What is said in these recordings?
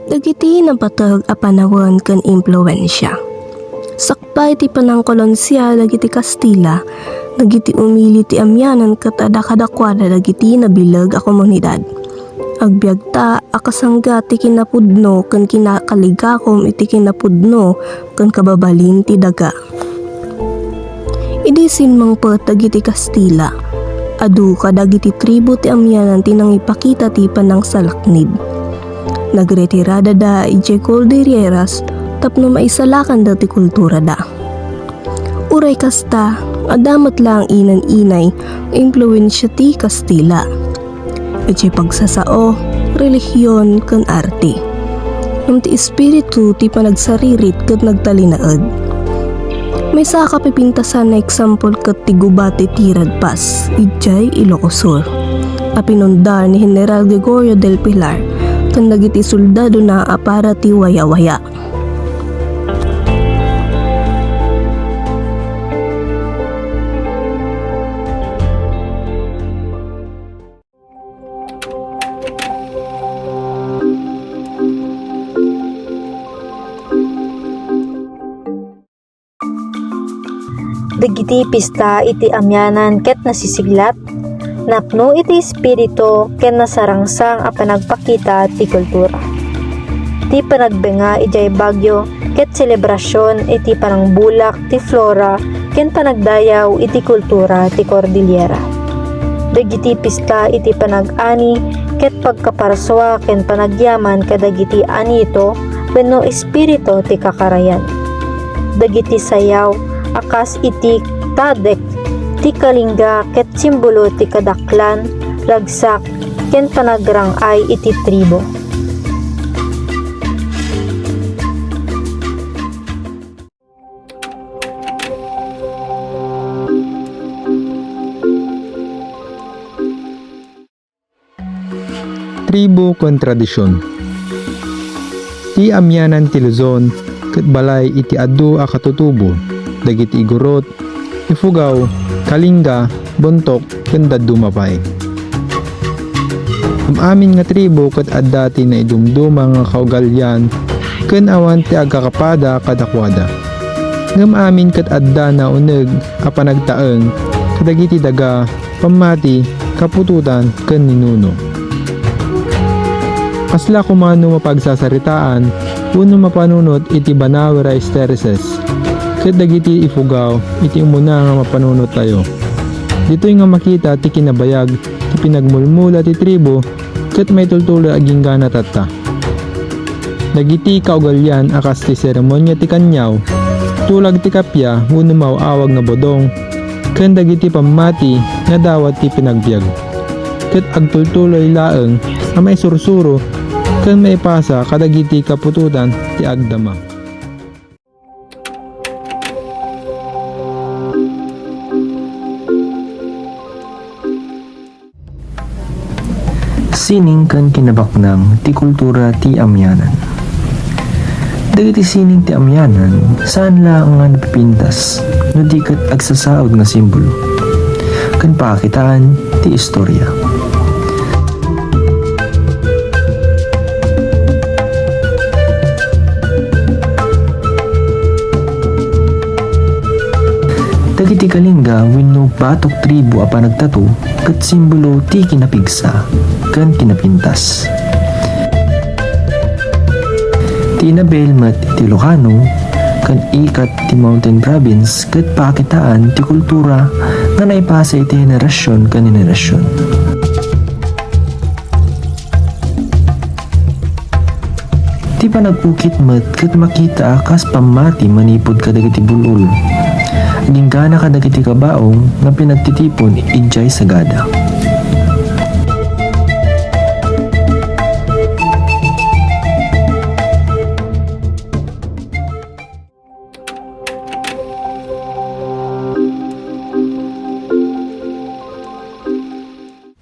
Dagiti napatag a panahon ken impluwensya. Sakbay ti panang kolonsya dagiti Kastila, dagiti umili ti amyanan ket adda kadakwada dagiti nabileg a komunidad. Agbyagta akasangga ti kinapudno ken kinakaligakom iti kinapudno ken kababalin ti daga. Idi sinmangpet dagiti Kastila, adu kadagiti tribo ti amyanan ti nangipakita ti panang salaknib. Nagretirada da ije Cordilleras tapno maisalakan da ti kultura da. Uray kasta, adamat lang inan-inay impluwensya ti Kastila. Ije pagsasao, relihiyon ken arte. Ngem ti espiritu ti panagsaririt ket nagtalinaed. May saka pipintasan na example ket ti gubati ti Radpas, ijay Ilocos Sur. Apinundar ni General Gregorio del Pilar ken dagiti soldado na para ti waya-waya. Dagiti pista iti amyanan ket nasisiglat, napno iti espiritu ken nasarangsang a panagpakita ti kultura. Ti panagbenga ijay bagyo ket selebrasyon iti panangbulak ti flora ken panagdayaw iti kultura ti Cordillera. Dagiti pista iti panag-ani ket pagkaparswa ken panagyaman kadagiti anito wenno espiritu ti kakarayan. Dagiti sayaw akas iti tadek ti kalingga ket simbolo ti kadaklan, ragsak, ken panagrangay iti tribo. Tribo ken tradisyon. Ti amyanan ti Luzon ket balay iti adu a katutubo, dagiti igurot, Ifugao, Kalinga, Bontok, ken daddu mapay. Amin nga tribo ket addati na idumduma nga kaugalyan ken awan ti agkakapada kadakwada. Ngem amin ket adda na uneg a panagtaeng kadagiti daga, pamati, kapututan ken ninuno. Kasla kumano mapagsasaritaan wenno mapanunot iti Banawe rice terraces. Ket dagiti Ifugao iti umuna nga mapanunot tayo. Dito'y nga makita ti kinabayag ti pinagmulmula ti tribo ket may tultulo aging gana tatta. Dagiti kaugalyan akas ti seremonya ti kanyaw, tulag ti kapya wenno mauawag nga bodong, ken dagiti pamati nga dawat ti pinagbiag. Ket agtultuloy laeng nga may sursuro ken may pasa kadagiti kapututan ti agdama. Sining kan kinabaknang ti kultura ti amyanan. Dagiti sining ti amyanan saan lang nga napipintas no di ket agsasaod nga simbolo kan pakitaan ti istorya. Dagiti Kalinga wenno batok tribo a panagtato ket simbolo ti kinapigsa ken kinapintas. Ti Nabel met ti Ilocano ken ikat ti Mountain Province ket pakitaan ti kultura nga naipasa iti henerasyon ken henerasyon. Ti panagpukit met ket makita akas pamati manipod kadagiti bulol. Ginggana kadagiti kabaong nga pinagtitipon ijay sagada.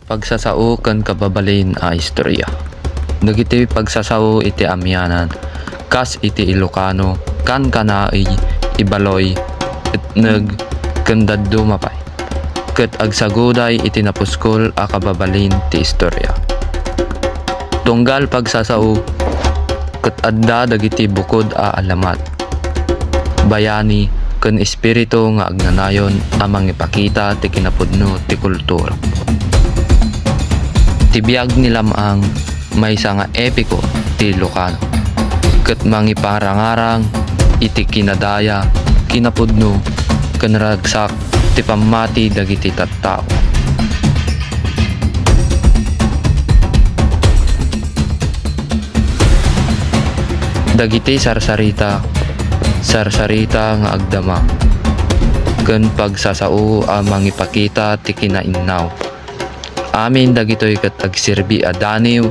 Pagsasao ken kababalin a istorya. Dagiti pagsasao iti amyanan kas iti Ilocano kan kanai ibaloy etneg ken daddu mapay. Ket agsaguday iti napuskol a kababalin ti istorya. Tunggal pagsasao ket adda dagiti bukod a alamat. Bayani ken espiritu nga agnanayon amang ipakita ti kinapudno ti kultura. Ti biag ni lamang maysa nga epiko ti Ilocano. Ket mangiparangarang iti kinadaya, kinapudno ken ragsak ti pamati dagiti tattao. Dagiti sarsarita nga agdama ken pagsasao amang ipakita ti kinainnaw. Amin dagitoy ket agserbi a daniw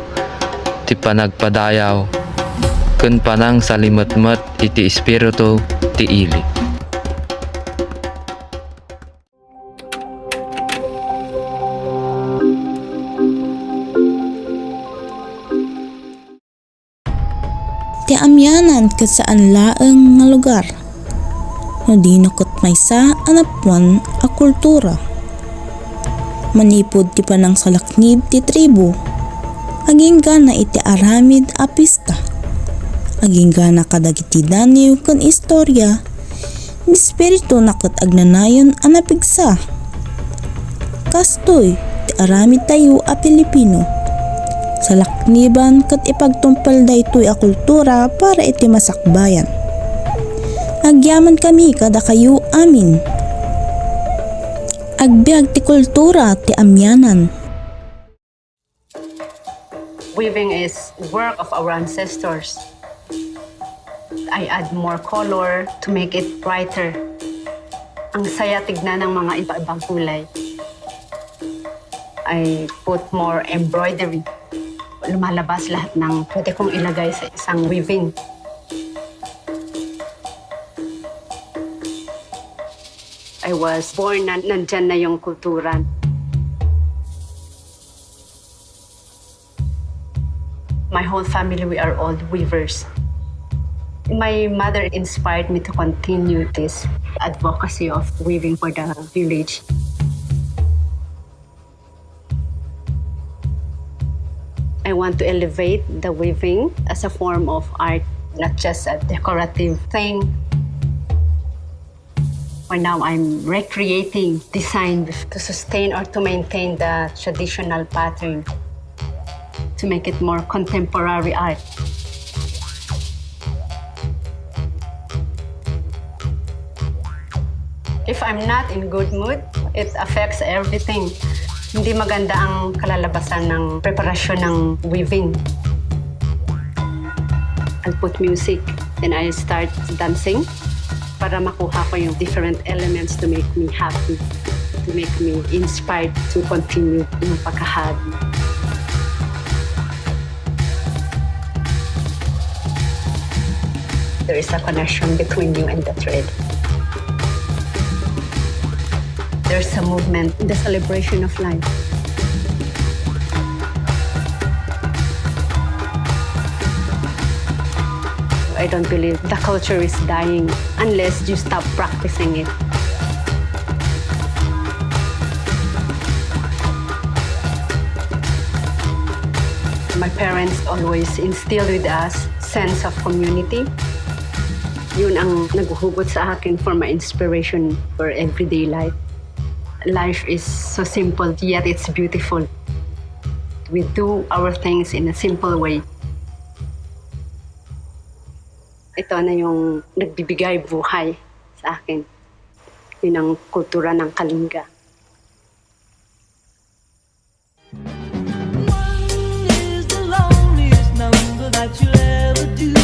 ti panagpadayaw ken panang salimetmet iti espiritu ti ili. Ti amyanan ket saan laeng nga lugar. No di nakot maysa anapuan a kultura. Manipod ti panang salaknib ti tribo. Aging gana iti aramid a pista. Aging gana kadagiti daniw ken istorya. Ni espiritu nakot agnanayon a napigsa. Kastoy ti aramid tayo a Pilipino. Sa lakniban ket ipagtumpal daytoy a kultura para iti masakbayan. Agyaman kami kada kayo amin. Agbiag ti kultura ti amyanan. Weaving is work of our ancestors. I add more color to make it brighter. Ang saya tignan ng mga iba-ibang kulay. I put more embroidery. Lumalabas lahat ng pwede kong ilagay sa isang weaving. I was born na nandyan na yung kultura. My whole family, we are all weavers. My mother inspired me to continue this advocacy of weaving for the village. I want to elevate the weaving as a form of art, not just a decorative thing. For now, I'm recreating design to sustain or to maintain the traditional pattern, to make it more contemporary art. If I'm not in good mood, it affects everything. Hindi maganda ang kalalabasan ng preparasyon ng weaving. I'll put music, then I start dancing para makuha ko yung different elements to make me happy, to make me inspired to continue yung pagkahagi. There is a connection between you and the thread. There's a movement in the celebration of life. I don't believe the culture is dying unless you stop practicing it. My parents always instilled with us sense of community. Yun ang naghuhugot sa akin for my inspiration for everyday life. Life is so simple, yet it's beautiful. We do our things in a simple way. Ito na yung nagbibigay buhay sa akin. Yun ang kultura ng Kalinga. One is the loneliest number that you'll ever do.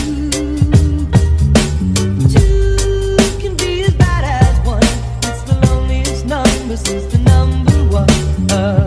Two can be as bad as one. It's the loneliest number since the number one.